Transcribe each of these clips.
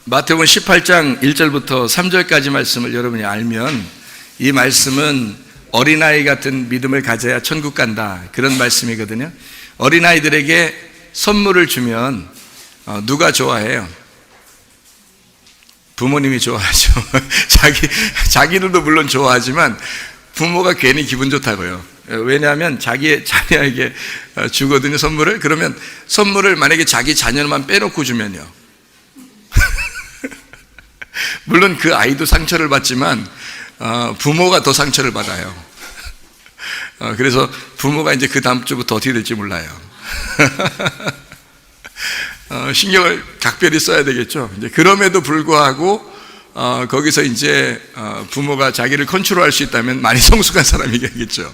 마태복음 18장 1절부터 3절까지 말씀을 여러분이 알면 이 말씀은 어린아이 같은 믿음을 가져야 천국 간다, 그런 말씀이거든요. 어린아이들에게 선물을 주면 누가 좋아해요? 부모님이 좋아하죠. 자기들도 물론 좋아하지만 부모가 괜히 기분 좋다고요. 왜냐하면 자기의 자녀에게 주거든요, 선물을. 그러면 선물을 만약에 자기 자녀만 빼놓고 주면요, 물론 그 아이도 상처를 받지만 부모가 더 상처를 받아요. 그래서 부모가 이제 그 다음 주부터 어떻게 될지 몰라요. 신경을 각별히 써야 되겠죠. 이제 그럼에도 불구하고 거기서 이제 부모가 자기를 컨트롤할 수 있다면 많이 성숙한 사람이겠죠.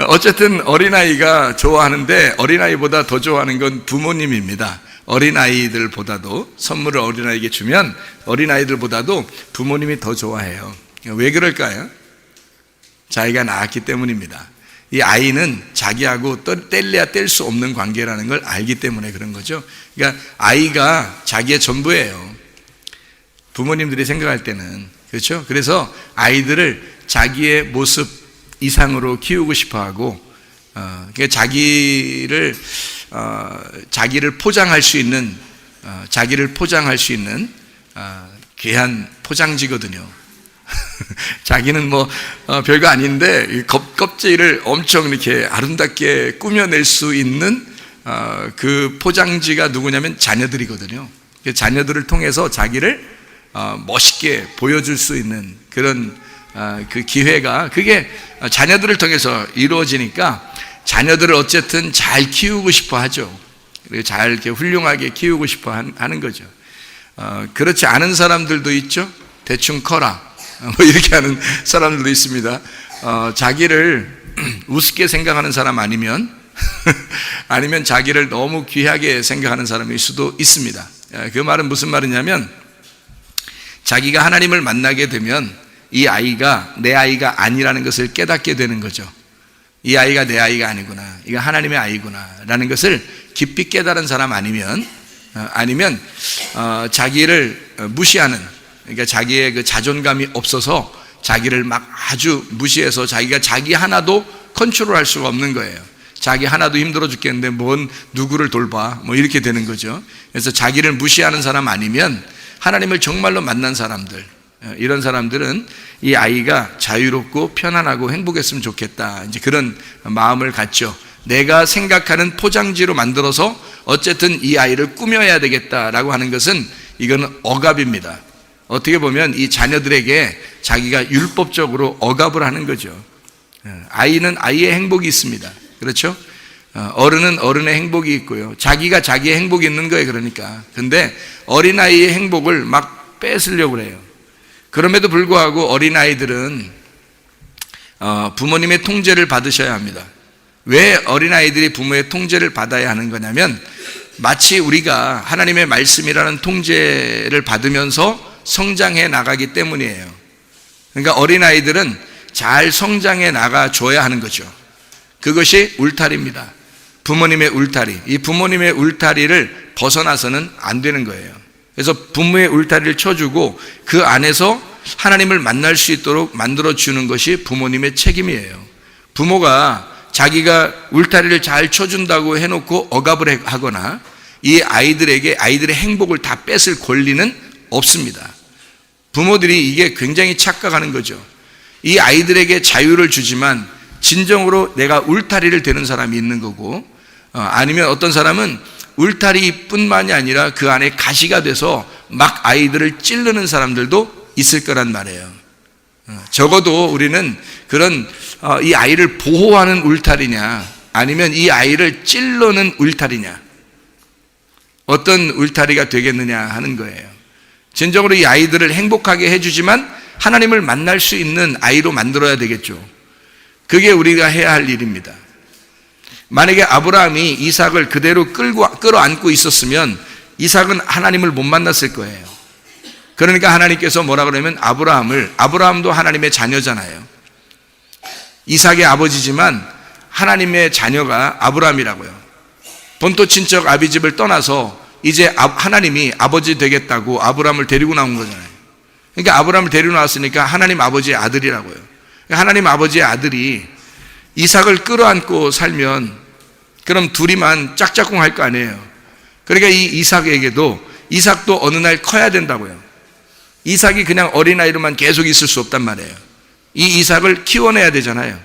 어쨌든 어린아이가 좋아하는데 어린아이보다 더 좋아하는 건 부모님입니다. 어린아이들보다도, 선물을 어린아이에게 주면 어린아이들보다도 부모님이 더 좋아해요. 왜 그럴까요? 자기가 낳았기 때문입니다. 이 아이는 자기하고 뗄래야 뗄 수 없는 관계라는 걸 알기 때문에 그런 거죠. 그러니까 아이가 자기의 전부예요, 부모님들이 생각할 때는. 그렇죠? 그래서 아이들을 자기의 모습 이상으로 키우고 싶어 하고, 그러니까 자기를 포장할 수 있는, 귀한 포장지거든요. 자기는 별거 아닌데 껍질을 엄청 이렇게 아름답게 꾸며낼 수 있는 그 포장지가 누구냐면 자녀들이거든요. 자녀들을 통해서 자기를 멋있게 보여줄 수 있는 그런 그 기회가, 그게 자녀들을 통해서 이루어지니까 자녀들을 어쨌든 잘 키우고 싶어 하죠. 잘 이렇게 훌륭하게 키우고 싶어 하는 거죠. 그렇지 않은 사람들도 있죠. 대충 커라, 이렇게 하는 사람들도 있습니다. 자기를 우습게 생각하는 사람 아니면 자기를 너무 귀하게 생각하는 사람일 수도 있습니다. 그 말은 무슨 말이냐면, 자기가 하나님을 만나게 되면 이 아이가 내 아이가 아니라는 것을 깨닫게 되는 거죠. 이 아이가 내 아이가 아니구나, 이거 하나님의 아이구나 라는 것을 깊이 깨달은 사람 아니면 자기를 무시하는, 그러니까 자기의 그 자존감이 없어서 자기를 막 아주 무시해서 자기가 자기 하나도 컨트롤할 수가 없는 거예요. 자기 하나도 힘들어 죽겠는데 뭔 누구를 돌봐, 이렇게 되는 거죠. 그래서 자기를 무시하는 사람 아니면 하나님을 정말로 만난 사람들, 이런 사람들은 이 아이가 자유롭고 편안하고 행복했으면 좋겠다, 이제 그런 마음을 갖죠. 내가 생각하는 포장지로 만들어서 어쨌든 이 아이를 꾸며야 되겠다라고 하는 것은, 이거는 억압입니다. 어떻게 보면 이 자녀들에게 자기가 율법적으로 억압을 하는 거죠. 아이는 아이의 행복이 있습니다. 그렇죠? 어른은 어른의 행복이 있고요, 자기가 자기의 행복이 있는 거예요. 그러니까. 근데 어린아이의 행복을 막 뺏으려고 해요. 그럼에도 불구하고 어린아이들은 부모님의 통제를 받으셔야 합니다. 왜 어린아이들이 부모의 통제를 받아야 하는 거냐면, 마치 우리가 하나님의 말씀이라는 통제를 받으면서 성장해 나가기 때문이에요. 그러니까 어린아이들은 잘 성장해 나가줘야 하는 거죠. 그것이 울타리입니다. 부모님의 울타리. 이 부모님의 울타리를 벗어나서는 안 되는 거예요. 그래서 부모의 울타리를 쳐주고 그 안에서 하나님을 만날 수 있도록 만들어주는 것이 부모님의 책임이에요. 부모가 자기가 울타리를 잘 쳐준다고 해놓고 억압을 하거나 이 아이들에게 아이들의 행복을 다 뺏을 권리는 없습니다. 부모들이 이게 굉장히 착각하는 거죠. 이 아이들에게 자유를 주지만 진정으로 내가 울타리를 대는 사람이 있는 거고, 아니면 어떤 사람은 울타리뿐만이 아니라 그 안에 가시가 돼서 막 아이들을 찌르는 사람들도 있을 거란 말이에요. 적어도 우리는 그런 이 아이를 보호하는 울타리냐, 아니면 이 아이를 찔러는 울타리냐, 어떤 울타리가 되겠느냐 하는 거예요. 진정으로 이 아이들을 행복하게 해주지만 하나님을 만날 수 있는 아이로 만들어야 되겠죠. 그게 우리가 해야 할 일입니다. 만약에 아브라함이 이삭을 그대로 끌어안고 있었으면 이삭은 하나님을 못 만났을 거예요. 그러니까 하나님께서 뭐라 그러면 아브라함도 하나님의 자녀잖아요. 이삭의 아버지지만 하나님의 자녀가 아브라함이라고요. 본토 친척 아비집을 떠나서 이제 하나님이 아버지 되겠다고 아브라함을 데리고 나온 거잖아요. 그러니까 아브라함을 데리고 나왔으니까 하나님 아버지의 아들이라고요. 그러니까 하나님 아버지의 아들이 이삭을 끌어안고 살면 그럼 둘이만 짝짝꿍 할 거 아니에요. 그러니까 이 이삭도 어느 날 커야 된다고요. 이삭이 그냥 어린아이로만 계속 있을 수 없단 말이에요. 이 이삭을 키워내야 되잖아요.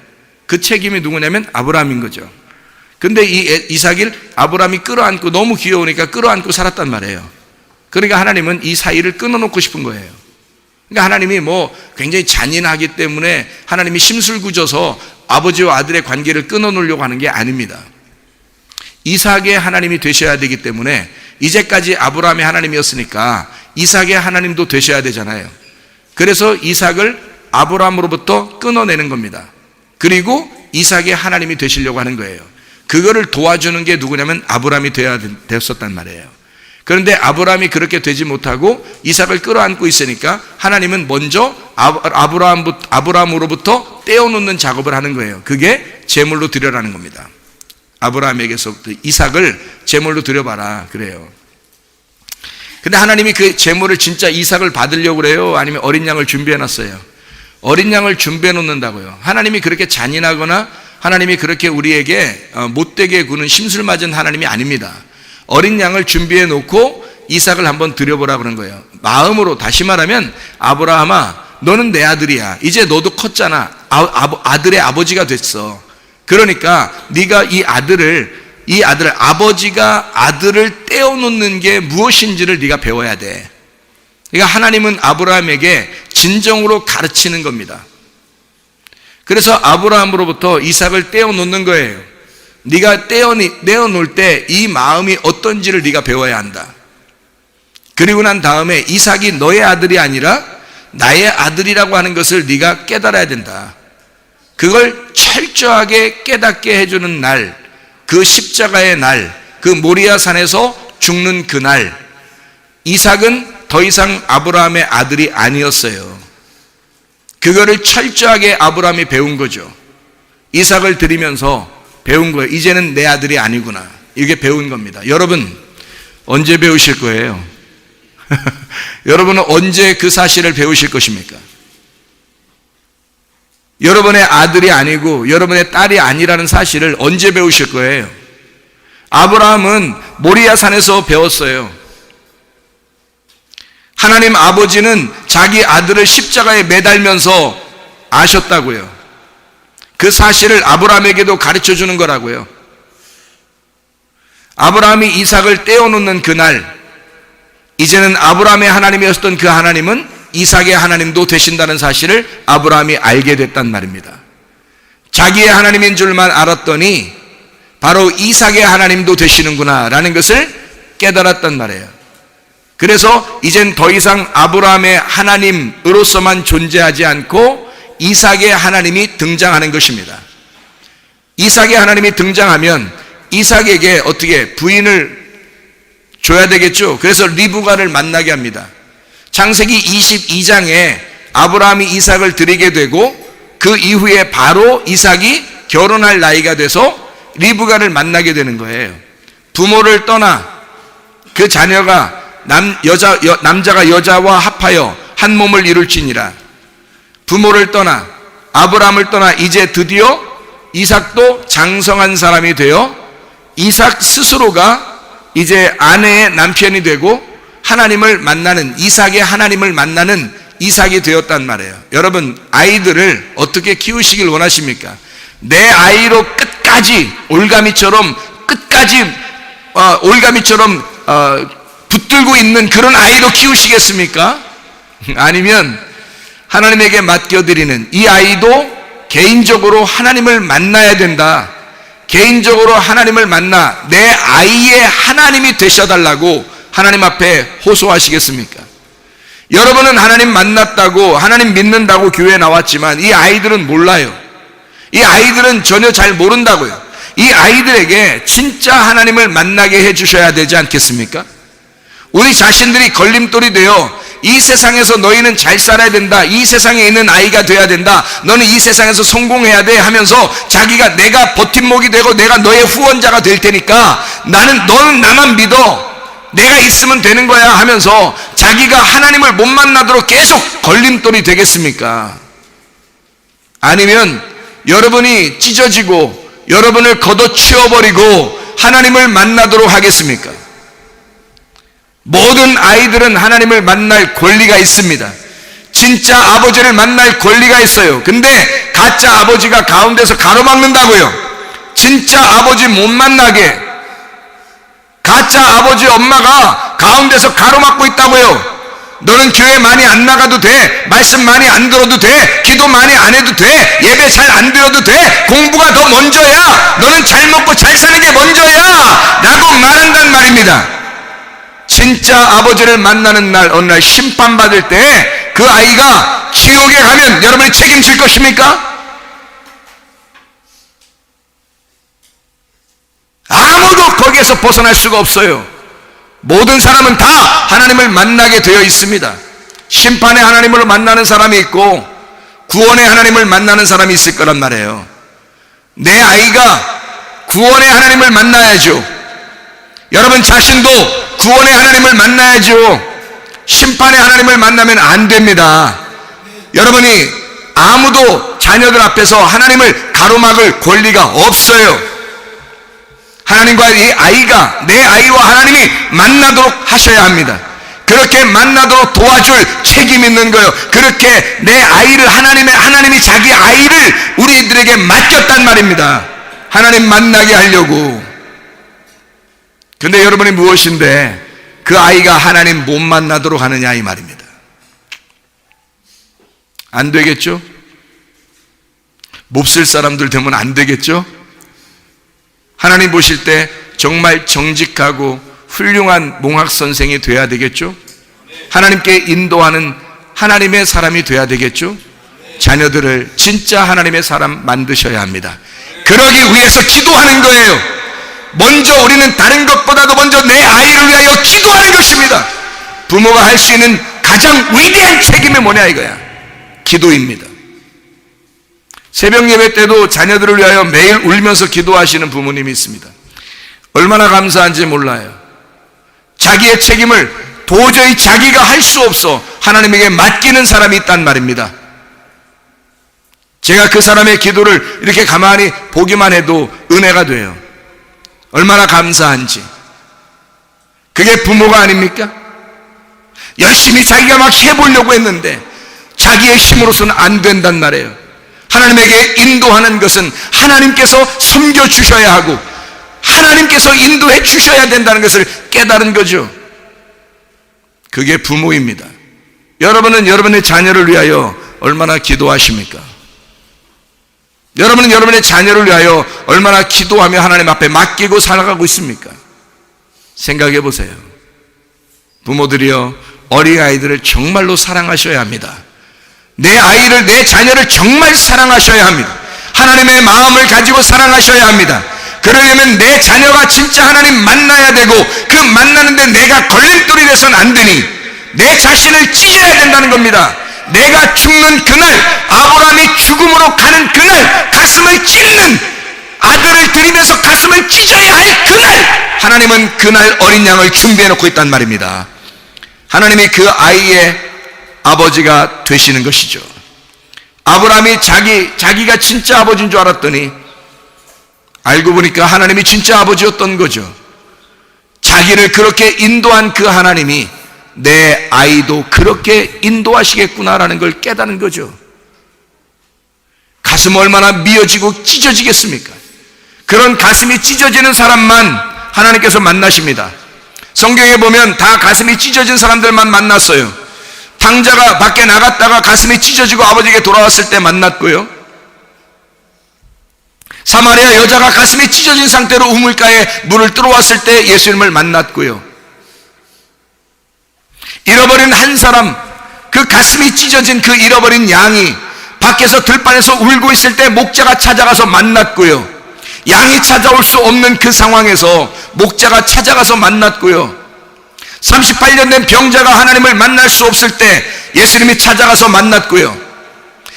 그 책임이 누구냐면 아브라함인 거죠. 근데 이 이삭을 아브라함이 끌어안고 너무 귀여우니까 끌어안고 살았단 말이에요. 그러니까 하나님은 이 사이를 끊어놓고 싶은 거예요. 그러니까 하나님이 굉장히 잔인하기 때문에 하나님이 심술궂어서 아버지와 아들의 관계를 끊어놓으려고 하는 게 아닙니다. 이삭의 하나님이 되셔야 되기 때문에 이제까지 아브라함의 하나님이었으니까 이삭의 하나님도 되셔야 되잖아요. 그래서 이삭을 아브라함으로부터 끊어내는 겁니다. 그리고 이삭의 하나님이 되시려고 하는 거예요. 그거를 도와주는 게 누구냐면 아브라함이 되었었단 말이에요. 그런데 아브라함이 그렇게 되지 못하고 이삭을 끌어안고 있으니까 하나님은 먼저 아브라함으로부터 떼어놓는 작업을 하는 거예요. 그게 제물로 드려라는 겁니다. 아브라함에게서부터 이삭을 제물로 드려봐라 그래요. 근데 하나님이 그 제물을 진짜 이삭을 받으려고 그래요? 아니면 어린 양을 준비해놨어요? 어린 양을 준비해 놓는다고요. 하나님이 그렇게 잔인하거나 하나님이 그렇게 우리에게 못되게 구는 심술 맞은 하나님이 아닙니다. 어린 양을 준비해 놓고 이삭을 한번 드려보라 그런 거예요. 마음으로. 다시 말하면 아브라함아 너는 내 아들이야. 이제 너도 컸잖아. 아들의 아버지가 됐어. 그러니까 네가 이 아들을 아버지가 아들을 떼어놓는 게 무엇인지를 네가 배워야 돼. 그러니까 하나님은 아브라함에게 진정으로 가르치는 겁니다. 그래서 아브라함으로부터 이삭을 떼어놓는 거예요. 네가 떼어놓을 때 이 마음이 어떤지를 네가 배워야 한다. 그리고 난 다음에 이삭이 너의 아들이 아니라 나의 아들이라고 하는 것을 네가 깨달아야 된다. 그걸 철저하게 깨닫게 해주는 날, 그 십자가의 날, 그 모리아 산에서 죽는 그날, 이삭은 더 이상 아브라함의 아들이 아니었어요. 그거를 철저하게 아브라함이 배운 거죠. 이삭을 드리면서 배운 거예요. 이제는 내 아들이 아니구나. 이게 배운 겁니다. 여러분 언제 배우실 거예요? 여러분은 언제 그 사실을 배우실 것입니까? 여러분의 아들이 아니고 여러분의 딸이 아니라는 사실을 언제 배우실 거예요? 아브라함은 모리아 산에서 배웠어요. 하나님 아버지는 자기 아들을 십자가에 매달면서 아셨다고요. 그 사실을 아브라함에게도 가르쳐 주는 거라고요. 아브라함이 이삭을 떼어놓는 그날, 이제는 아브라함의 하나님이었던 그 하나님은 이삭의 하나님도 되신다는 사실을 아브라함이 알게 됐단 말입니다. 자기의 하나님인 줄만 알았더니 바로 이삭의 하나님도 되시는구나 라는 것을 깨달았단 말이에요. 그래서 이젠 더 이상 아브라함의 하나님으로서만 존재하지 않고 이삭의 하나님이 등장하는 것입니다. 이삭의 하나님이 등장하면 이삭에게 어떻게 부인을 줘야 되겠죠. 그래서 리브가를 만나게 합니다. 창세기 22장에 아브라함이 이삭을 드리게 되고 그 이후에 바로 이삭이 결혼할 나이가 돼서 리브가를 만나게 되는 거예요. 부모를 떠나 그 자녀가 남자가 여자와 합하여 한 몸을 이룰지니라. 부모를 떠나 아브라함을 떠나 이제 드디어 이삭도 장성한 사람이 되어 이삭 스스로가 이제 아내의 남편이 되고 하나님을 만나는, 이삭의 하나님을 만나는 이삭이 되었단 말이에요. 여러분 아이들을 어떻게 키우시길 원하십니까? 내 아이로 끝까지 올가미처럼 붙들고 있는 그런 아이로 키우시겠습니까? 아니면 하나님에게 맡겨드리는 이 아이도 개인적으로 하나님을 만나야 된다. 개인적으로 하나님을 만나 내 아이의 하나님이 되셔달라고 하나님 앞에 호소하시겠습니까? 여러분은 하나님 만났다고, 하나님 믿는다고 교회에 나왔지만 이 아이들은 몰라요. 이 아이들은 전혀 잘 모른다고요. 이 아이들에게 진짜 하나님을 만나게 해주셔야 되지 않겠습니까? 우리 자신들이 걸림돌이 되어 이 세상에서 너희는 잘 살아야 된다, 이 세상에 있는 아이가 돼야 된다, 너는 이 세상에서 성공해야 돼 하면서 자기가 내가 버팀목이 되고 내가 너의 후원자가 될 테니까 너는 나만 믿어, 내가 있으면 되는 거야 하면서 자기가 하나님을 못 만나도록 계속 걸림돌이 되겠습니까? 아니면 여러분이 찢어지고 여러분을 걷어치워버리고 하나님을 만나도록 하겠습니까? 모든 아이들은 하나님을 만날 권리가 있습니다. 진짜 아버지를 만날 권리가 있어요. 근데 가짜 아버지가 가운데서 가로막는다고요. 진짜 아버지 못 만나게 가짜 아버지 엄마가 가운데서 가로막고 있다고요. 너는 교회 많이 안 나가도 돼, 말씀 많이 안 들어도 돼, 기도 많이 안 해도 돼, 예배 잘 안 드려도 돼, 공부가 더 먼저야, 너는 잘 먹고 잘 사는 게 먼저야 라고 말한단 말입니다. 진짜 아버지를 만나는 날, 어느 날 심판받을 때 그 아이가 지옥에 가면 여러분이 책임질 것입니까? 아무도 거기에서 벗어날 수가 없어요. 모든 사람은 다 하나님을 만나게 되어 있습니다. 심판의 하나님을 만나는 사람이 있고 구원의 하나님을 만나는 사람이 있을 거란 말이에요. 내 아이가 구원의 하나님을 만나야죠. 여러분 자신도 구원의 하나님을 만나야죠. 심판의 하나님을 만나면 안 됩니다. 여러분이 아무도 자녀들 앞에서 하나님을 가로막을 권리가 없어요. 하나님과 이 아이가, 내 아이와 하나님이 만나도록 하셔야 합니다. 그렇게 만나도록 도와줄 책임 있는 거예요. 그렇게 내 아이를 하나님이 자기 아이를 우리들에게 맡겼단 말입니다. 하나님 만나게 하려고. 근데 여러분이 무엇인데 그 아이가 하나님 못 만나도록 하느냐 이 말입니다. 안 되겠죠? 몹쓸 사람들 되면 안 되겠죠? 하나님 보실 때 정말 정직하고 훌륭한 몽학 선생이 돼야 되겠죠? 하나님께 인도하는 하나님의 사람이 돼야 되겠죠? 자녀들을 진짜 하나님의 사람 만드셔야 합니다. 그러기 위해서 기도하는 거예요. 먼저 우리는 다른 것보다도 먼저 내 아이를 위하여 기도하는 것입니다. 부모가 할 수 있는 가장 위대한 책임이 뭐냐 이거야. 기도입니다. 새벽 예배 때도 자녀들을 위하여 매일 울면서 기도하시는 부모님이 있습니다. 얼마나 감사한지 몰라요. 자기의 책임을 도저히 자기가 할 수 없어 하나님에게 맡기는 사람이 있단 말입니다. 제가 그 사람의 기도를 이렇게 가만히 보기만 해도 은혜가 돼요. 얼마나 감사한지. 그게 부모가 아닙니까? 열심히 자기가 막 해보려고 했는데 자기의 힘으로서는 안 된단 말이에요. 하나님에게 인도하는 것은 하나님께서 섬겨주셔야 하고 하나님께서 인도해 주셔야 된다는 것을 깨달은 거죠. 그게 부모입니다. 여러분은 여러분의 자녀를 위하여 얼마나 기도하십니까? 여러분은 여러분의 자녀를 위하여 얼마나 기도하며 하나님 앞에 맡기고 살아가고 있습니까? 생각해 보세요. 부모들이여 어린아이들을 정말로 사랑하셔야 합니다. 내 아이를, 내 자녀를 정말 사랑하셔야 합니다. 하나님의 마음을 가지고 사랑하셔야 합니다. 그러려면 내 자녀가 진짜 하나님 만나야 되고 그 만나는데 내가 걸림돌이 돼서는 안 되니 내 자신을 찢어야 된다는 겁니다. 내가 죽는 그날, 아브라함이 죽음으로 가는 그날, 가슴을 찢는 아들을 드리면서 가슴을 찢어야 할 그날, 하나님은 그날 어린 양을 준비해 놓고 있단 말입니다. 하나님이 그 아이의 아버지가 되시는 것이죠. 아브라함이 자기가 진짜 아버지인 줄 알았더니 알고 보니까 하나님이 진짜 아버지였던 거죠. 자기를 그렇게 인도한 그 하나님이 내 아이도 그렇게 인도하시겠구나라는 걸 깨닫는 거죠. 가슴 얼마나 미어지고 찢어지겠습니까? 그런 가슴이 찢어지는 사람만 하나님께서 만나십니다. 성경에 보면 다 가슴이 찢어진 사람들만 만났어요. 탕자가 밖에 나갔다가 가슴이 찢어지고 아버지에게 돌아왔을 때 만났고요. 사마리아 여자가 가슴이 찢어진 상태로 우물가에 물을 들어왔을 때 예수님을 만났고요. 잃어버린 한 사람, 그 가슴이 찢어진 그 잃어버린 양이 밖에서 들판에서 울고 있을 때 목자가 찾아가서 만났고요. 양이 찾아올 수 없는 그 상황에서 목자가 찾아가서 만났고요. 38년 된 병자가 하나님을 만날 수 없을 때 예수님이 찾아가서 만났고요.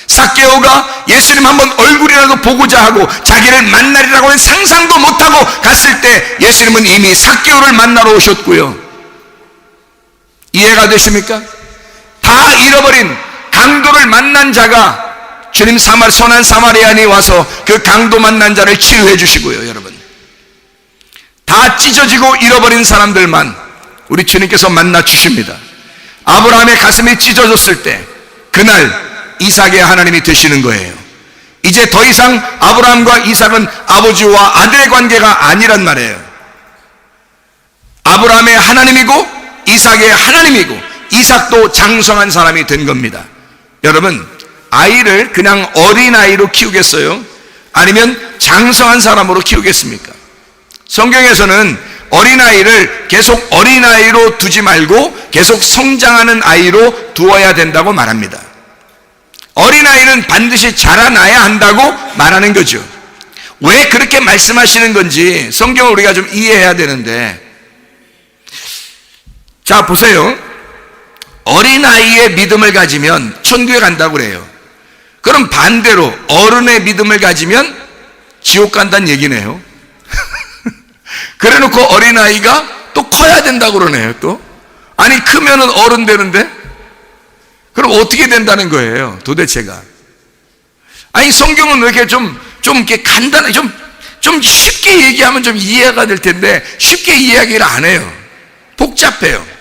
삭개오가 예수님 한번 얼굴이라도 보고자 하고 자기를 만나리라고는 상상도 못하고 갔을 때 예수님은 이미 삭개오를 만나러 오셨고요. 이해가 되십니까? 다 잃어버린 강도를 만난 자가 주님 선한 사마리아인이 와서 그 강도 만난 자를 치유해 주시고요. 여러분, 다 찢어지고 잃어버린 사람들만 우리 주님께서 만나 주십니다. 아브라함의 가슴이 찢어졌을 때 그날 이삭의 하나님이 되시는 거예요. 이제 더 이상 아브라함과 이삭은 아버지와 아들의 관계가 아니란 말이에요. 아브라함의 하나님이고 이삭의 하나님이고, 이삭도 장성한 사람이 된 겁니다. 여러분, 아이를 그냥 어린아이로 키우겠어요? 아니면 장성한 사람으로 키우겠습니까? 성경에서는 어린아이를 계속 어린아이로 두지 말고 계속 성장하는 아이로 두어야 된다고 말합니다. 어린아이는 반드시 자라나야 한다고 말하는 거죠. 왜 그렇게 말씀하시는 건지 성경을 우리가 좀 이해해야 되는데, 자 보세요. 어린아이의 믿음을 가지면 천국에 간다고 그래요. 그럼 반대로 어른의 믿음을 가지면 지옥 간다는 얘기네요. 그래 놓고 어린아이가 또 커야 된다고 그러네요. 또 아니, 크면은 어른 되는데 그럼 어떻게 된다는 거예요 도대체가? 아니, 성경은 왜 이렇게 좀 이렇게 간단하게 좀 쉽게 얘기하면 좀 이해가 될 텐데 쉽게 이야기를 안 해요. 복잡해요.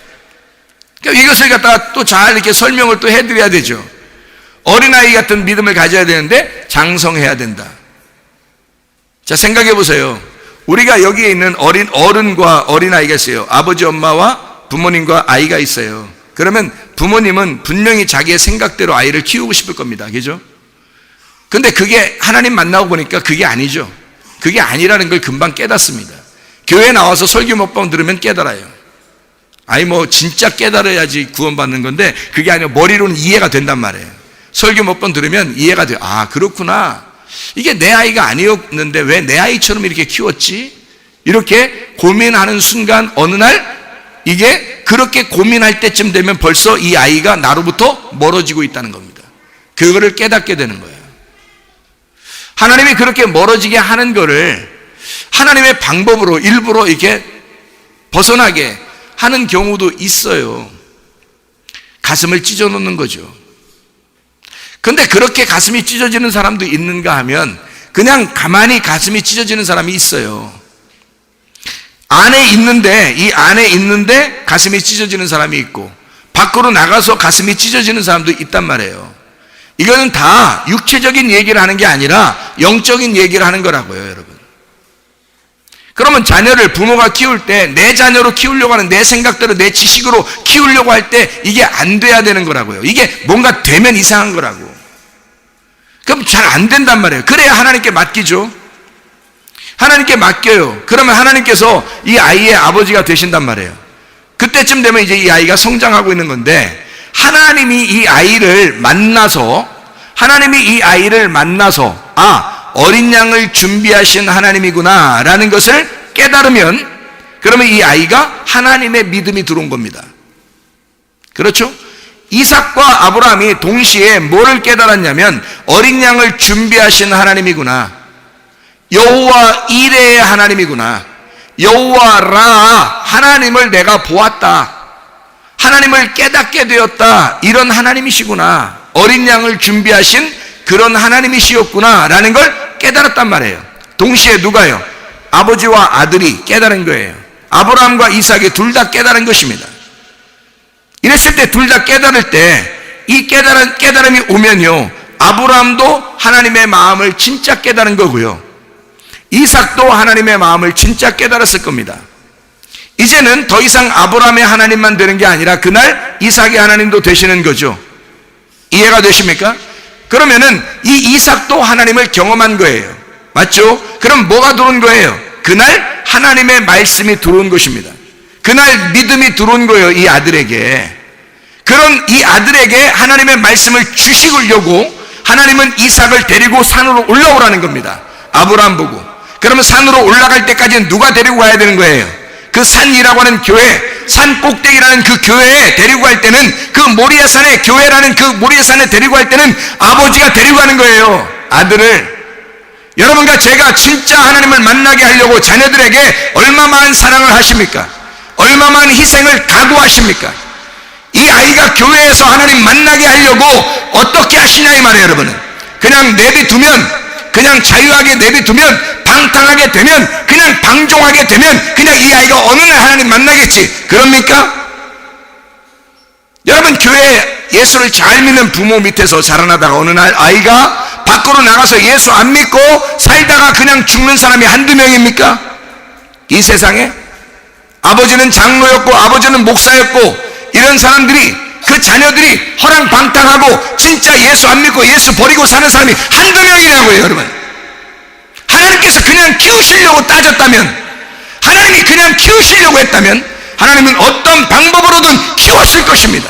그러니까 이것을 갖다가 또 잘 이렇게 설명을 또 해드려야 되죠. 어린아이 같은 믿음을 가져야 되는데 장성해야 된다. 자, 생각해 보세요. 우리가 여기에 있는 어른과 어린아이가 있어요. 아버지 엄마와 부모님과 아이가 있어요. 그러면 부모님은 분명히 자기의 생각대로 아이를 키우고 싶을 겁니다. 그죠? 근데 그게 하나님 만나고 보니까 그게 아니죠. 그게 아니라는 걸 금방 깨닫습니다. 교회 나와서 설교 몇 번 들으면 깨달아요. 아니, 뭐 진짜 깨달아야지 구원받는 건데 그게 아니라 머리로는 이해가 된단 말이에요. 설교 몇 번 들으면 이해가 돼요. 아, 그렇구나. 이게 내 아이가 아니었는데 왜 내 아이처럼 이렇게 키웠지? 이렇게 고민하는 순간 어느 날 이게 그렇게 고민할 때쯤 되면 벌써 이 아이가 나로부터 멀어지고 있다는 겁니다. 그거를 깨닫게 되는 거예요. 하나님이 그렇게 멀어지게 하는 거를 하나님의 방법으로 일부러 이렇게 벗어나게 하는 경우도 있어요. 가슴을 찢어 놓는 거죠. 근데 그렇게 가슴이 찢어지는 사람도 있는가 하면 그냥 가만히 가슴이 찢어지는 사람이 있어요. 이 안에 있는데 가슴이 찢어지는 사람이 있고 밖으로 나가서 가슴이 찢어지는 사람도 있단 말이에요. 이거는 다 육체적인 얘기를 하는 게 아니라 영적인 얘기를 하는 거라고요, 여러분. 그러면 자녀를 부모가 키울 때 내 자녀로 키우려고 하는 내 생각대로 내 지식으로 키우려고 할 때 이게 안 돼야 되는 거라고요. 이게 뭔가 되면 이상한 거라고. 그럼 잘 안 된단 말이에요. 그래야 하나님께 맡기죠. 하나님께 맡겨요. 그러면 하나님께서 이 아이의 아버지가 되신단 말이에요. 그때쯤 되면 이제 이 아이가 성장하고 있는 건데, 하나님이 이 아이를 만나서 아, 어린 양을 준비하신 하나님이구나 라는 것을 깨달으면, 그러면 이 아이가 하나님의 믿음이 들어온 겁니다. 그렇죠? 이삭과 아브라함이 동시에 뭐를 깨달았냐면 어린 양을 준비하신 하나님이구나, 여호와 이레의 하나님이구나, 여호와 라, 하나님을 내가 보았다, 하나님을 깨닫게 되었다, 이런 하나님이시구나, 어린 양을 준비하신 그런 하나님이시였구나 라는 걸 깨달았단 말이에요. 동시에 누가요? 아버지와 아들이 깨달은 거예요. 아브라함과 이삭이 둘 다 깨달은 것입니다. 이랬을 때 둘 다 깨달을 때 이 깨달음이 오면요, 아브라함도 하나님의 마음을 진짜 깨달은 거고요, 이삭도 하나님의 마음을 진짜 깨달았을 겁니다. 이제는 더 이상 아브라함의 하나님만 되는 게 아니라 그날 이삭의 하나님도 되시는 거죠. 이해가 되십니까? 그러면은 이 이삭도 하나님을 경험한 거예요. 맞죠? 그럼 뭐가 들어온 거예요? 그날 하나님의 말씀이 들어온 것입니다. 그날 믿음이 들어온 거예요, 이 아들에게. 그런 이 아들에게 하나님의 말씀을 주시려고 하나님은 이삭을 데리고 산으로 올라오라는 겁니다. 아브라함 보고. 그러면 산으로 올라갈 때까지는 누가 데리고 가야 되는 거예요? 그 산이라고 하는 교회, 산 꼭대기라는 그 교회에 데리고 갈 때는, 그 모리아산의 교회라는 그 모리아산에 데리고 갈 때는 아버지가 데리고 가는 거예요, 아들을. 여러분과 제가 진짜 하나님을 만나게 하려고 자녀들에게 얼마만 사랑을 하십니까? 얼마만 희생을 각오하십니까? 이 아이가 교회에서 하나님 만나게 하려고 어떻게 하시냐 이 말이에요. 여러분은 그냥 내비두면, 그냥 자유하게 내비두면, 방탕하게 되면, 그냥 방종하게 되면 그냥 이 아이가 어느 날 하나님 만나겠지, 그럽니까? 여러분, 교회 예수를 잘 믿는 부모 밑에서 자라나다가 어느 날 아이가 밖으로 나가서 예수 안 믿고 살다가 그냥 죽는 사람이 한두 명입니까? 이 세상에? 아버지는 장로였고 아버지는 목사였고 이런 사람들이, 그 자녀들이 허랑방탕하고 진짜 예수 안 믿고 예수 버리고 사는 사람이 한두 명이라고요. 여러분, 하나님께서 그냥 키우시려고 따졌다면, 하나님이 그냥 키우시려고 했다면 하나님은 어떤 방법으로든 키웠을 것입니다.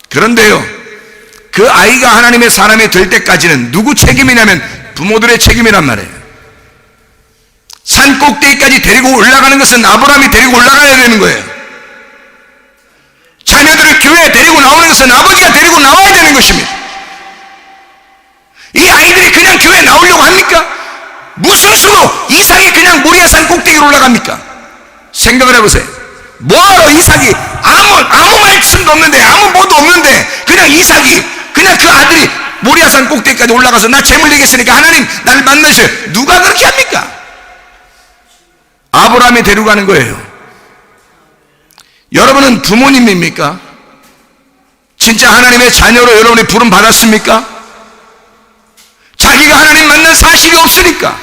그런데요, 그 아이가 하나님의 사람이 될 때까지는 누구 책임이냐면 부모들의 책임이란 말이에요. 산 꼭대기까지 데리고 올라가는 것은 아브라함이 데리고 올라가야 되는 거예요. 자녀들을 교회에 데리고 나오는 것은 아버지가 데리고 나와야 되는 것입니다. 이 아이들이 그냥 교회에 나오려고 합니까? 무슨 수로 이삭이 그냥 모리아산 꼭대기로 올라갑니까? 생각을 해보세요. 뭐하러 이삭이 아무 말씀도 없는데, 아무 뭐도 없는데 그냥 이삭이, 그냥 그 아들이 모리아산 꼭대기까지 올라가서 나 재물 내겠으니까 하나님 나를 만나주세요. 누가 그렇게 합니까? 아브라함이 데리고 가는 거예요. 여러분은 부모님입니까? 진짜 하나님의 자녀로 여러분이 부름 받았습니까? 자기가 하나님 만난 사실이 없으니까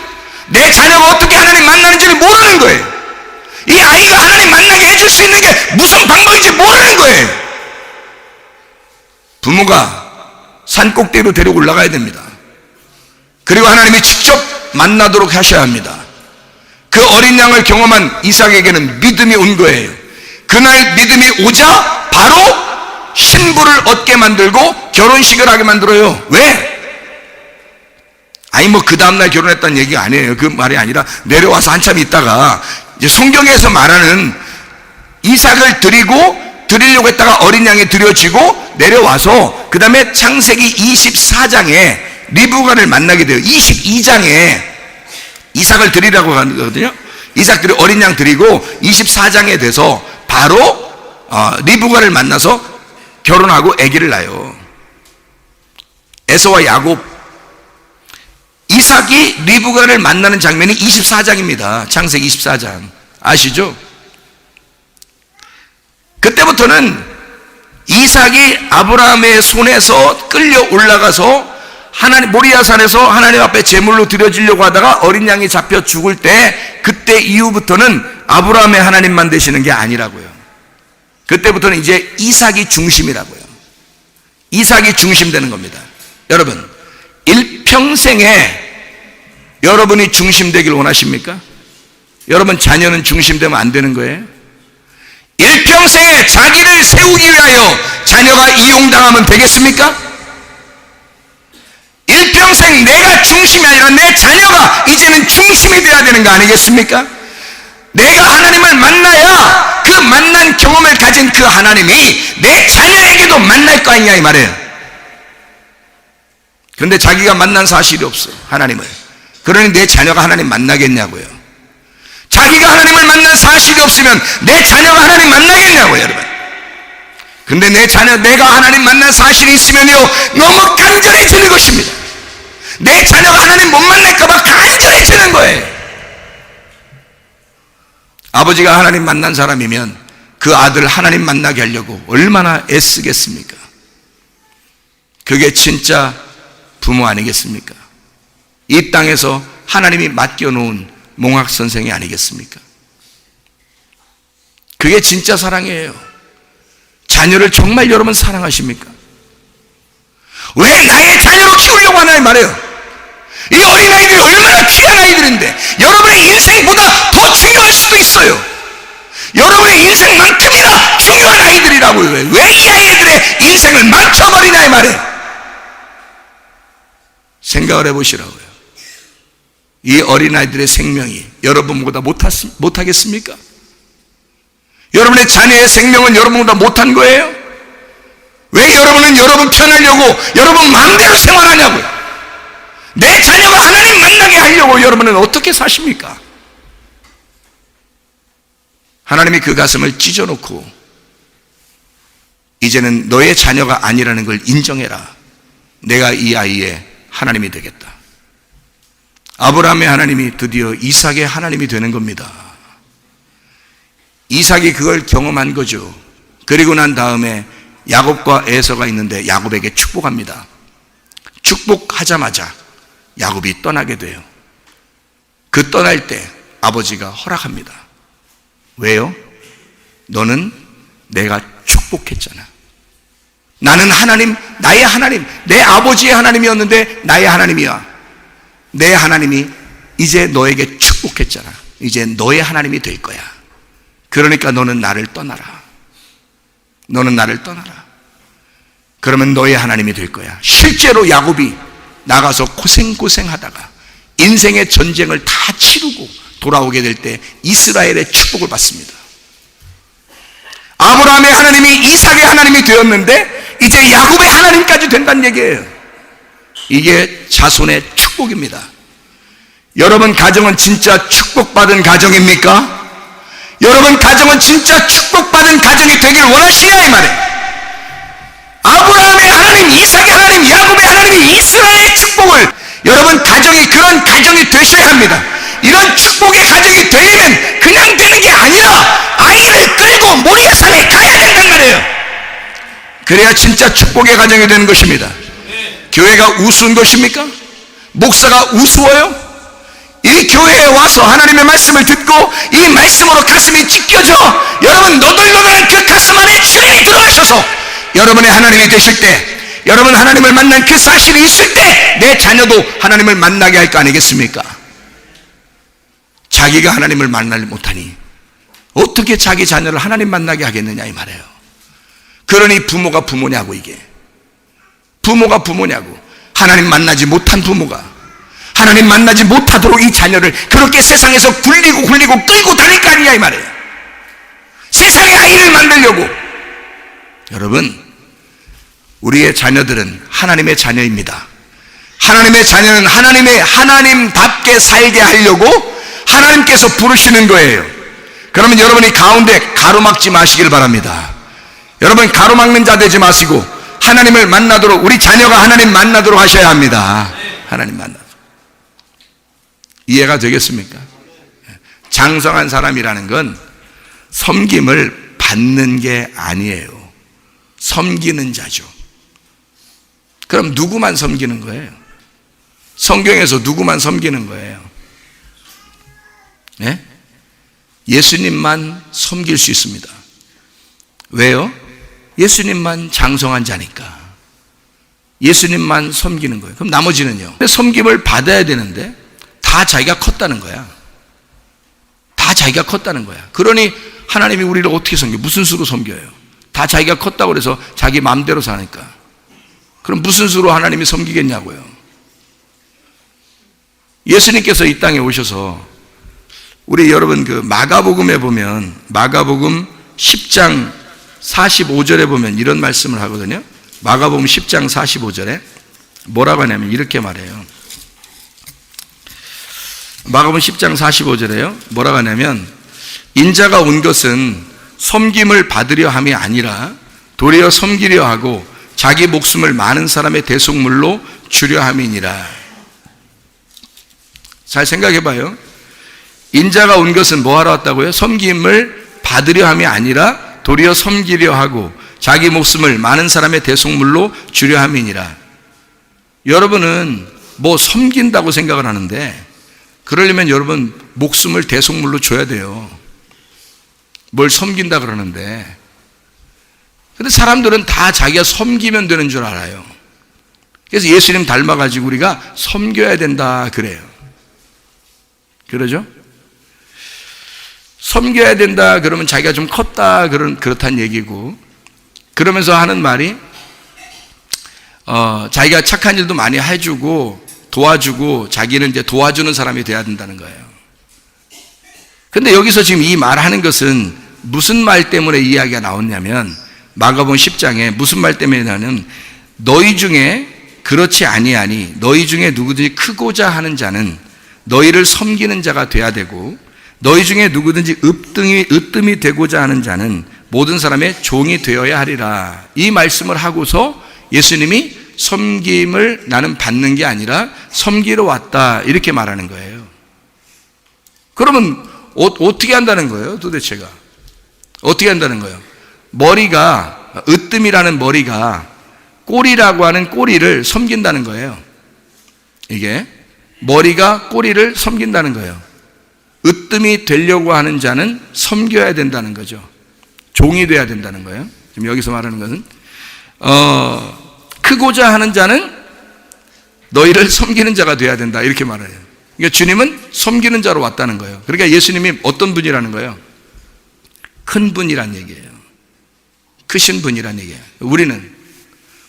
내 자녀가 어떻게 하나님 만나는지를 모르는 거예요. 이 아이가 하나님 만나게 해줄 수 있는 게 무슨 방법인지 모르는 거예요. 부모가 산 꼭대기로 데리고 올라가야 됩니다. 그리고 하나님이 직접 만나도록 하셔야 합니다. 그 어린 양을 경험한 이삭에게는 믿음이 온 거예요. 그날 믿음이 오자 바로 신부를 얻게 만들고 결혼식을 하게 만들어요. 왜? 아니 뭐 그 다음날 결혼했다는 얘기가 아니에요. 그 말이 아니라 내려와서 한참 있다가 이제 성경에서 말하는 이삭을 드리려고 했다가 어린 양이 드려지고 내려와서 그 다음에 창세기 24장에 리브가를 만나게 돼요. 22장에 이삭을 드리라고 하는 거거든요. 이삭들이 어린 양 드리고 24장에 돼서 바로 리브가를 만나서 결혼하고 아기를 낳아요. 에서와 야곱. 이삭이 리브가를 만나는 장면이 24장입니다. 창세기 24장 아시죠? 그때부터는 이삭이 아브라함의 손에서 끌려 올라가서 하나님 모리아산에서 하나님 앞에 제물로 드려지려고 하다가 어린 양이 잡혀 죽을 때, 그때 이후부터는 아브라함의 하나님만 되시는 게 아니라고요. 그때부터는 이제 이삭이 중심이라고요. 이삭이 중심되는 겁니다. 여러분, 일평생에 여러분이 중심되길 원하십니까? 여러분 자녀는 중심되면 안 되는 거예요. 일평생에 자기를 세우기 위하여 자녀가 이용당하면 되겠습니까? 일평생 내가 중심이 아니라 내 자녀가 이제는 중심이 되어야 되는 거 아니겠습니까? 내가 하나님을 만나야 그 만난 경험을 가진 그 하나님이 내 자녀에게도 만날 거 아니냐 이 말이에요. 그런데 자기가 만난 사실이 없어, 하나님을. 그러니 내 자녀가 하나님 만나겠냐고요. 자기가 하나님을 만난 사실이 없으면 내 자녀가 하나님 만나겠냐고요, 여러분. 근데 내 자녀, 내가 하나님 만난 사실이 있으면요 너무 간절해지는 것입니다. 내 자녀가 하나님 못 만날까봐 간절해지는 거예요. 아버지가 하나님 만난 사람이면 그 아들 하나님 만나게 하려고 얼마나 애쓰겠습니까? 그게 진짜 부모 아니겠습니까? 이 땅에서 하나님이 맡겨놓은 몽학선생이 아니겠습니까? 그게 진짜 사랑이에요. 자녀를 정말 여러분 사랑하십니까? 왜 나의 자녀로 키우려고 하나요 말이에요. 이 어린아이들이 얼마나 귀한 아이들인데 여러분의 인생보다 더 중요할 수도 있어요. 여러분의 인생만큼이나 중요한 아이들이라고요. 왜 이 아이들의 인생을 망쳐버리냐 이 말이에요. 생각을 해보시라고요. 이 어린아이들의 생명이 여러분보다 못하겠습니까? 여러분의 자녀의 생명은 여러분보다 못한 거예요? 왜 여러분은 여러분 편하려고 여러분 마음대로 생활하냐고요? 내 자녀가 하나님 만나게 하려고 여러분은 어떻게 사십니까? 하나님이 그 가슴을 찢어놓고 이제는 너의 자녀가 아니라는 걸 인정해라. 내가 이 아이의 하나님이 되겠다. 아브라함의 하나님이 드디어 이삭의 하나님이 되는 겁니다. 이삭이 그걸 경험한 거죠. 그리고 난 다음에 야곱과 에서가 있는데 야곱에게 축복합니다. 축복하자마자 야곱이 떠나게 돼요. 그 떠날 때 아버지가 허락합니다. 왜요? 너는 내가 축복했잖아. 나는 하나님, 나의 하나님, 내 아버지의 하나님이었는데 나의 하나님이야. 내 하나님이 이제 너에게 축복했잖아. 이제 너의 하나님이 될 거야. 그러니까 너는 나를 떠나라. 너는 나를 떠나라. 그러면 너의 하나님이 될 거야. 실제로 야곱이 나가서 고생하다가 인생의 전쟁을 다 치르고 돌아오게 될 때 이스라엘의 축복을 받습니다. 아브라함의 하나님이 이삭의 하나님이 되었는데 이제 야곱의 하나님까지 된다는 얘기예요. 이게 자손의 축복입니다. 여러분 가정은 진짜 축복받은 가정입니까? 여러분 가정은 진짜 축복받은 가정이 되길 원하시냐 이 말이에요. 아브라함의 하나님, 이삭의 하나님, 야곱의 하나님이 이스라엘의 축복을, 여러분 가정이 그런 가정이 되셔야 합니다. 이런 축복의 가정이 되려면 그냥 되는 게 아니라 아이를 끌고 모리아산에 가야 된단 말이에요. 그래야 진짜 축복의 가정이 되는 것입니다. 교회가 우스운 것입니까? 목사가 우스워요? 이 교회에 와서 하나님의 말씀을 듣고 이 말씀으로 가슴이 찢겨져 여러분 너덜너덜한 그 가슴 안에 주님이 들어가셔서 여러분의 하나님이 되실 때, 여러분 하나님을 만난 그 사실이 있을 때 내 자녀도 하나님을 만나게 할 거 아니겠습니까? 자기가 하나님을 만나지 못하니 어떻게 자기 자녀를 하나님 만나게 하겠느냐 이 말이에요. 그러니 부모가 부모냐고. 이게 부모가 부모냐고. 하나님 만나지 못한 부모가 하나님 만나지 못하도록 이 자녀를 그렇게 세상에서 굴리고 끌고 다닐 거 아니냐 이 말이에요. 세상의 아이를 만들려고. 여러분, 우리의 자녀들은 하나님의 자녀입니다. 하나님의 자녀는 하나님답게 살게 하려고 하나님께서 부르시는 거예요. 그러면 여러분이 가운데 가로막지 마시길 바랍니다. 여러분 가로막는 자 되지 마시고 하나님을 만나도록, 우리 자녀가 하나님 만나도록 하셔야 합니다. 하나님 만나도록. 이해가 되겠습니까? 장성한 사람이라는 건 섬김을 받는 게 아니에요. 섬기는 자죠. 그럼 누구만 섬기는 거예요? 성경에서 누구만 섬기는 거예요? 네? 예수님만 섬길 수 있습니다. 왜요? 예수님만 장성한 자니까. 예수님만 섬기는 거예요. 그럼 나머지는요? 섬김을 받아야 되는데 다 자기가 컸다는 거야. 다 자기가 컸다는 거야. 그러니 하나님이 우리를 어떻게 섬겨? 무슨 수로 섬겨요? 다 자기가 컸다고 그래서 자기 마음대로 사니까. 그럼 무슨 수로 하나님이 섬기겠냐고요. 예수님께서 이 땅에 오셔서 우리 여러분 그 마가복음에 보면 마가복음 10장 45절에 보면 이런 말씀을 하거든요. 마가복음 10장 45절에 뭐라고 하냐면 이렇게 말해요. 마가복음 10장 45절에요. 뭐라고 하냐면 인자가 온 것은 섬김을 받으려 함이 아니라 도리어 섬기려 하고 자기 목숨을 많은 사람의 대속물로 주려 함이니라. 잘 생각해 봐요. 인자가 온 것은 뭐 하러 왔다고요? 섬김을 받으려 함이 아니라 도리어 섬기려 하고 자기 목숨을 많은 사람의 대속물로 주려 함이니라. 여러분은 뭐 섬긴다고 생각을 하는데 그러려면 여러분 목숨을 대속물로 줘야 돼요. 뭘 섬긴다 그러는데. 근데 사람들은 다 자기가 섬기면 되는 줄 알아요. 그래서 예수님 닮아가지고 우리가 섬겨야 된다 그래요. 그러죠? 섬겨야 된다 그러면 자기가 좀 컸다 그렇다는 얘기고, 그러면서 하는 말이 자기가 착한 일도 많이 해주고 도와주고 자기는 이제 도와주는 사람이 돼야 된다는 거예요. 근데 여기서 지금 이 말하는 것은 무슨 말 때문에 이야기가 나왔냐면 마가복음 10장에 무슨 말 때문에 나는 너희 중에 그렇지 아니하니 너희 중에 누구든지 크고자 하는 자는 너희를 섬기는 자가 돼야 되고 너희 중에 누구든지 으뜸이 되고자 하는 자는 모든 사람의 종이 되어야 하리라. 이 말씀을 하고서 예수님이 섬김을 나는 받는 게 아니라 섬기러 왔다, 이렇게 말하는 거예요. 그러면 어떻게 한다는 거예요? 도대체가 어떻게 한다는 거예요? 머리가, 으뜸이라는 머리가 꼬리라고 하는 꼬리를 섬긴다는 거예요. 이게 머리가 꼬리를 섬긴다는 거예요. 으뜸이 되려고 하는 자는 섬겨야 된다는 거죠. 종이 돼야 된다는 거예요. 지금 여기서 말하는 것은 크고자 하는 자는 너희를 섬기는 자가 돼야 된다, 이렇게 말해요. 그러니까 주님은 섬기는 자로 왔다는 거예요. 그러니까 예수님이 어떤 분이라는 거예요? 큰 분이란 얘기예요. 크신 분이란 얘기예요.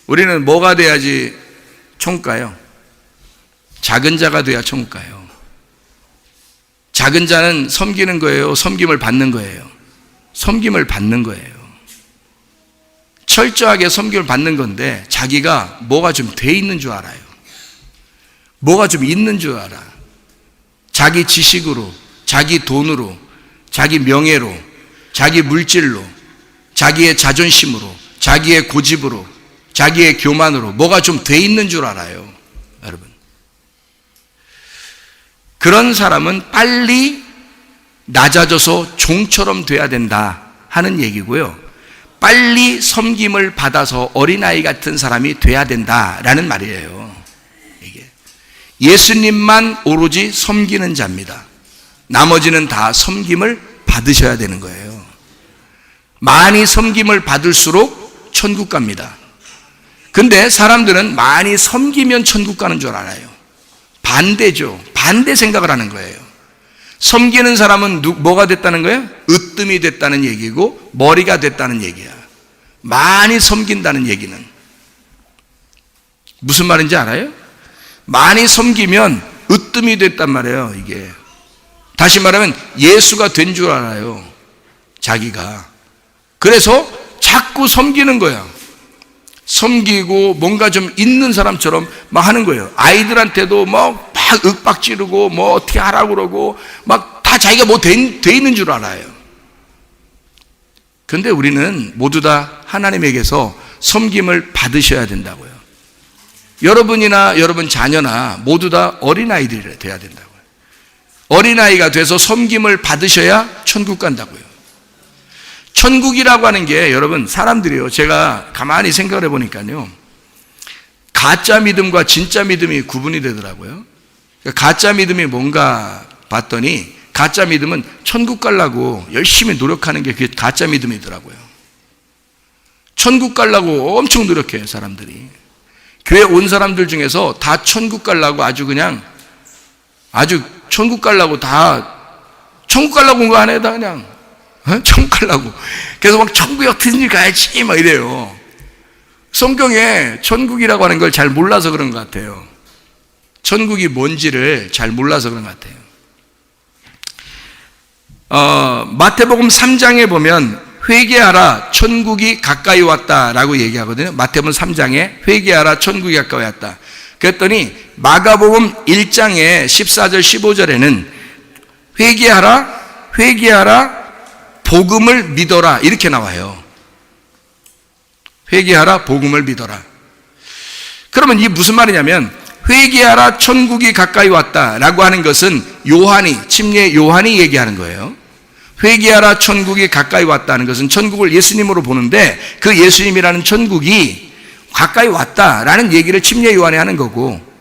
우리는 뭐가 돼야지 총가요? 작은 자가 돼야 총가요. 작은 자는 섬기는 거예요? 섬김을 받는 거예요? 섬김을 받는 거예요. 철저하게 섬김을 받는 건데 자기가 뭐가 좀 돼 있는 줄 알아요. 뭐가 좀 있는 줄 알아. 자기 지식으로, 자기 돈으로, 자기 명예로, 자기 물질로, 자기의 자존심으로, 자기의 고집으로, 자기의 교만으로 뭐가 좀 돼 있는 줄 알아요. 여러분, 그런 사람은 빨리 낮아져서 종처럼 돼야 된다 하는 얘기고요, 빨리 섬김을 받아서 어린아이 같은 사람이 돼야 된다라는 말이에요. 이게 예수님만 오로지 섬기는 자입니다. 나머지는 다 섬김을 받으셔야 되는 거예요. 많이 섬김을 받을수록 천국 갑니다. 근데 사람들은 많이 섬기면 천국 가는 줄 알아요. 반대죠. 반대 생각을 하는 거예요. 섬기는 사람은 뭐가 됐다는 거예요? 으뜸이 됐다는 얘기고 머리가 됐다는 얘기야. 많이 섬긴다는 얘기는 무슨 말인지 알아요? 많이 섬기면 으뜸이 됐단 말이에요. 이게 다시 말하면 예수가 된 줄 알아요, 자기가. 그래서 자꾸 섬기는 거야. 섬기고 뭔가 좀 있는 사람처럼 막 하는 거예요. 아이들한테도 막 윽박 지르고 뭐 어떻게 하라고 그러고 막 다 자기가 뭐 돼 있는 줄 알아요. 그런데 우리는 모두 다 하나님에게서 섬김을 받으셔야 된다고요. 여러분이나 여러분 자녀나 모두 다 어린아이들이 돼야 된다고요. 어린아이가 돼서 섬김을 받으셔야 천국 간다고요. 천국이라고 하는 게 여러분, 사람들이요, 제가 가만히 생각을 해보니까요, 가짜 믿음과 진짜 믿음이 구분이 되더라고요. 가짜 믿음이 뭔가 봤더니 가짜 믿음은 천국 가려고 열심히 노력하는 게 그게 가짜 믿음이더라고요. 천국 가려고 엄청 노력해요, 사람들이. 교회 온 사람들 중에서 다 천국 가려고 아주 천국 가려고 다 천국 가려고 온 거 아니에요, 다 그냥. 천국 가려고. 그래서 막 천국에 어떻게 가야지 막 이래요. 성경에 천국이라고 하는 걸 잘 몰라서 그런 것 같아요. 천국이 뭔지를 잘 몰라서 그런 것 같아요. 마태복음 3장에 보면 회개하라, 천국이 가까이 왔다라고 얘기하거든요. 마태복음 3장에 회개하라, 천국이 가까이 왔다. 그랬더니 마가복음 1장에 14절 15절에는 회개하라, 복음을 믿어라, 이렇게 나와요. 회개하라, 복음을 믿어라. 그러면 이게 무슨 말이냐면, 회개하라, 천국이 가까이 왔다라고 하는 것은 침례 요한이 얘기하는 거예요. 회개하라, 천국이 가까이 왔다는 것은 천국을 예수님으로 보는데 그 예수님이라는 천국이 가까이 왔다라는 얘기를 침례 요한이 하는 거고,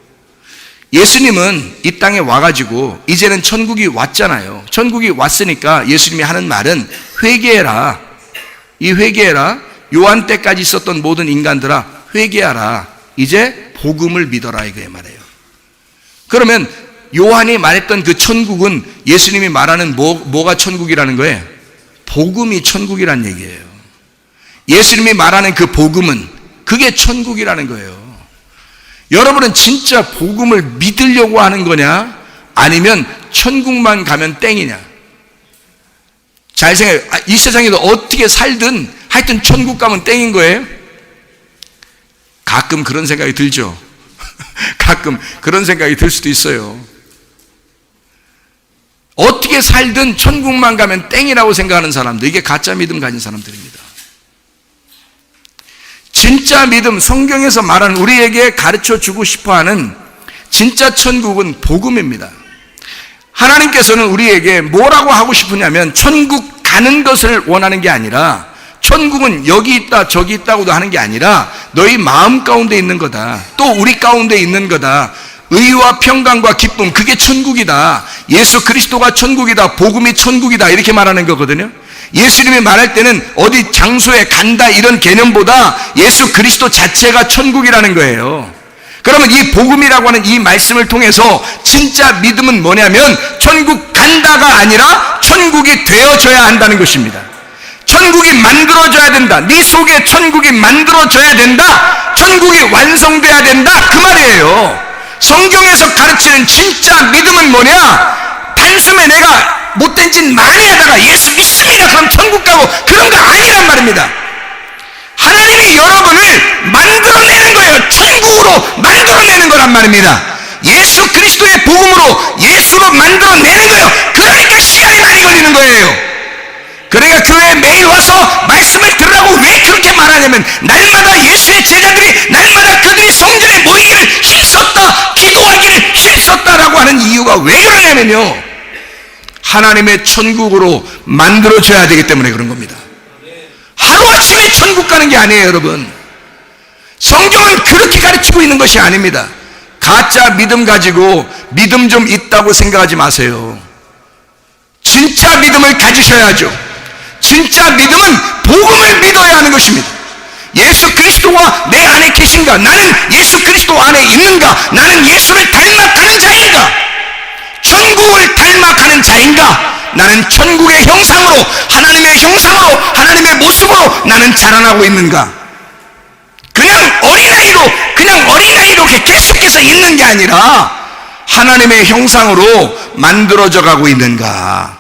예수님은 이 땅에 와가지고 이제는 천국이 왔잖아요. 천국이 왔으니까 예수님이 하는 말은 회개해라. 요한 때까지 있었던 모든 인간들아, 회개하라. 이제 복음을 믿어라, 이거에 말해요. 그러면 요한이 말했던 그 천국은 예수님이 말하는 뭐가 천국이라는 거예요? 복음이 천국이란 얘기예요. 예수님이 말하는 그 복음은 그게 천국이라는 거예요. 여러분은 진짜 복음을 믿으려고 하는 거냐, 아니면 천국만 가면 땡이냐? 잘 생각해요. 이 세상에도 어떻게 살든 하여튼 천국 가면 땡인 거예요? 가끔 그런 생각이 들죠. 가끔 그런 생각이 들 수도 있어요. 어떻게 살든 천국만 가면 땡이라고 생각하는 사람들, 이게 가짜 믿음 가진 사람들입니다. 진짜 믿음, 성경에서 말하는 우리에게 가르쳐 주고 싶어 하는 진짜 천국은 복음입니다. 하나님께서는 우리에게 뭐라고 하고 싶으냐면 천국 가는 것을 원하는 게 아니라, 천국은 여기 있다 저기 있다고도 하는 게 아니라 너희 마음 가운데 있는 거다. 또 우리 가운데 있는 거다. 의와 평강과 기쁨, 그게 천국이다. 예수 그리스도가 천국이다. 복음이 천국이다. 이렇게 말하는 거거든요. 예수님이 말할 때는 어디 장소에 간다 이런 개념보다 예수 그리스도 자체가 천국이라는 거예요. 그러면 이 복음이라고 하는 이 말씀을 통해서 진짜 믿음은 뭐냐면 천국 간다가 아니라 천국이 되어져야 한다는 것입니다. 천국이 만들어져야 된다. 네 속에 천국이 만들어져야 된다. 천국이 완성돼야 된다. 그 말이에요. 성경에서 가르치는 진짜 믿음은 뭐냐? 단숨에 내가 못된 짓 많이 하다가 예수 믿습니다 그럼 천국 가고 그런 거 아니란 말입니다. 하나님이 여러분을 만들어내는 거예요. 천국으로 만들어내는 거란 말입니다. 예수 그리스도의 복음으로 예수로 만들어내는 거예요. 그러니까 시간이 많이 걸리는 거예요. 그러니까 교회에 매일 와서 말씀을 들으라고 왜 그렇게 말하냐면, 날마다 예수의 제자들이 날마다 그들이 성전에 모이기를 힘썼다, 기도하기를 힘썼다라고 하는 이유가 왜 그러냐면요, 하나님의 천국으로 만들어져야 되기 때문에 그런 겁니다. 하루아침에 천국 가는 게 아니에요. 여러분, 성경은 그렇게 가르치고 있는 것이 아닙니다. 가짜 믿음 가지고 믿음 좀 있다고 생각하지 마세요. 진짜 믿음을 가지셔야죠. 진짜 믿음은 복음을 믿어야 하는 것입니다. 예수 그리스도가 내 안에 계신가? 나는 예수 그리스도 안에 있는가? 나는 예수를 닮아가는 자인가? 천국을 닮아가는 자인가? 나는 천국의 형상으로, 하나님의 형상으로, 하나님의 모습으로 나는 자라나고 있는가? 그냥 어린아이로 계속해서 있는 게 아니라 하나님의 형상으로 만들어져 가고 있는가?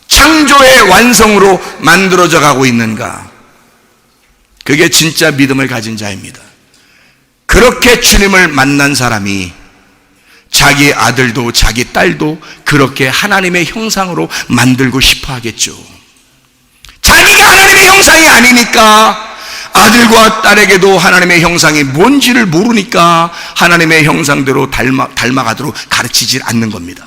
창조의 완성으로 만들어져 가고 있는가? 그게 진짜 믿음을 가진 자입니다. 그렇게 주님을 만난 사람이 자기 아들도 자기 딸도 그렇게 하나님의 형상으로 만들고 싶어 하겠죠. 자기가 하나님의 형상이 아니니까, 아들과 딸에게도 하나님의 형상이 뭔지를 모르니까 하나님의 형상대로 닮아가도록 가르치질 않는 겁니다.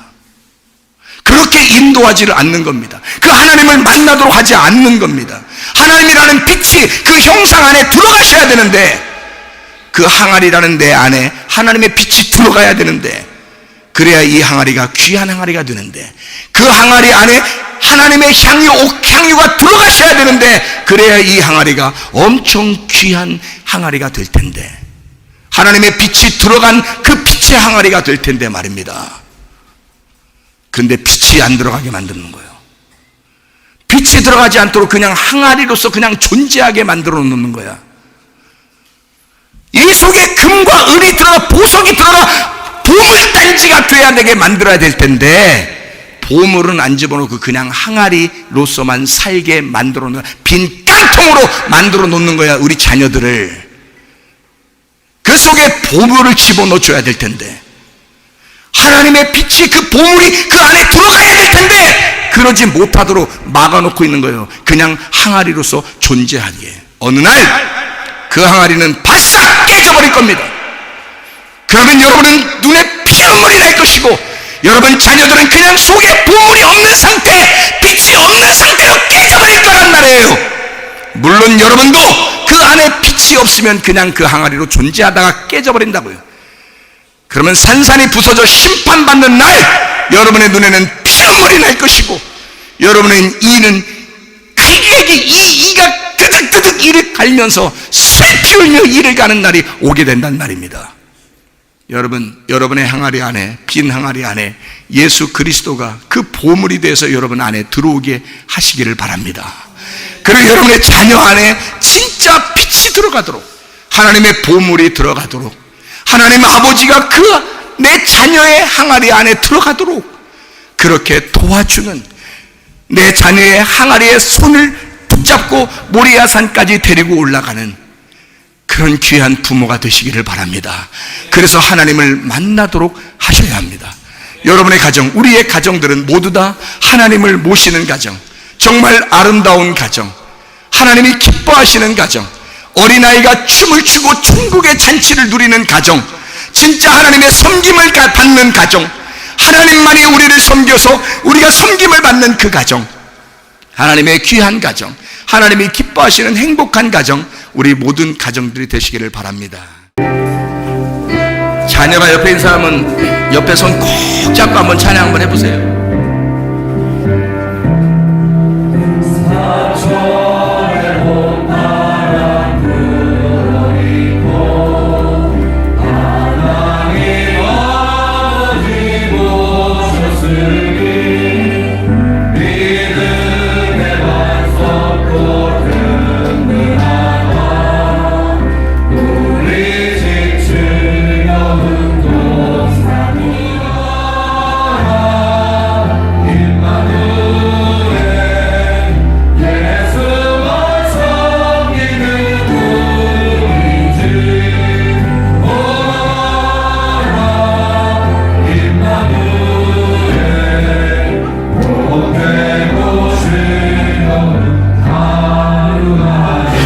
그렇게 인도하지를 않는 겁니다. 그 하나님을 만나도록 하지 않는 겁니다. 하나님이라는 빛이 그 형상 안에 들어가셔야 되는데, 그 항아리라는 내 안에 하나님의 빛이 들어가야 되는데, 그래야 이 항아리가 귀한 항아리가 되는데, 그 항아리 안에 하나님의 향유가 들어가셔야 되는데, 그래야 이 항아리가 엄청 귀한 항아리가 될 텐데, 하나님의 빛이 들어간 그 빛의 항아리가 될 텐데 말입니다. 근데 빛이 안 들어가게 만드는 거예요. 빛이 들어가지 않도록 그냥 항아리로서 그냥 존재하게 만들어 놓는 거야. 이 속에 금과 은이 들어가, 보석이 들어가 보물단지가 돼야 되게 만들어야 될 텐데, 보물은 안 집어넣고 그냥 항아리로서만 살게 만들어 놓는, 빈 깡통으로 만들어 놓는 거야. 우리 자녀들을. 그 속에 보물을 집어넣어줘야 될 텐데, 하나님의 빛이, 그 보물이 그 안에 들어가야 될 텐데 그러지 못하도록 막아놓고 있는 거예요. 그냥 항아리로서 존재하기에. 어느 날 그 항아리는 바싹 깨져버릴 겁니다. 그러면 여러분은 눈에 피눈물이 날 것이고, 여러분 자녀들은 그냥 속에 보물이 없는 상태, 빛이 없는 상태로 깨져버릴 거란 말이에요. 물론 여러분도 그 안에 빛이 없으면 그냥 그 항아리로 존재하다가 깨져버린다고요. 그러면 산산이 부서져 심판받는 날 여러분의 눈에는 피눈물이 날 것이고, 여러분의 이는 이가 끄득끄득 이를 갈면서 슬피 울며 이를 가는 날이 오게 된단 말입니다. 여러분의 항아리 안에, 빈 항아리 안에 예수 그리스도가 그 보물이 돼서 여러분 안에 들어오게 하시기를 바랍니다. 그리고 여러분의 자녀 안에 진짜 빛이 들어가도록, 하나님의 보물이 들어가도록, 하나님 아버지가 그 내 자녀의 항아리 안에 들어가도록 그렇게 도와주는, 내 자녀의 항아리에 손을 붙잡고 모리아산까지 데리고 올라가는 그런 귀한 부모가 되시기를 바랍니다. 그래서 하나님을 만나도록 하셔야 합니다. 여러분의 가정, 우리의 가정들은 모두 다 하나님을 모시는 가정, 정말 아름다운 가정, 하나님이 기뻐하시는 가정, 어린아이가 춤을 추고 천국의 잔치를 누리는 가정, 진짜 하나님의 섬김을 받는 가정, 하나님만이 우리를 섬겨서 우리가 섬김을 받는 그 가정, 하나님의 귀한 가정, 하나님이 기뻐하시는 행복한 가정, 우리 모든 가정들이 되시기를 바랍니다. 자녀가 옆에 있는 사람은 옆에 손 꼭 잡고 한번 찬양 한번 해보세요.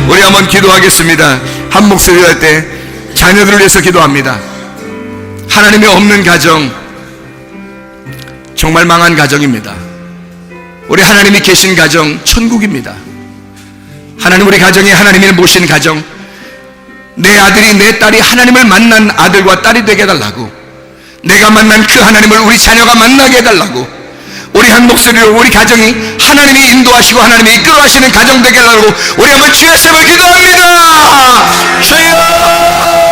우리 한번 기도하겠습니다. 한 목소리로 할 때 자녀들을 위해서 기도합니다. 하나님이 없는 가정, 정말 망한 가정입니다. 우리 하나님이 계신 가정, 천국입니다. 하나님, 우리 가정이 하나님을 모신 가정, 내 아들이 내 딸이 하나님을 만난 아들과 딸이 되게 해달라고, 내가 만난 그 하나님을 우리 자녀가 만나게 해달라고, 우리 한 목소리로 우리 가정이 하나님이 인도하시고 하나님이 이끌어가시는 가정 되게 하려고 우리 한번 주의 이름을 기도합니다. 주여!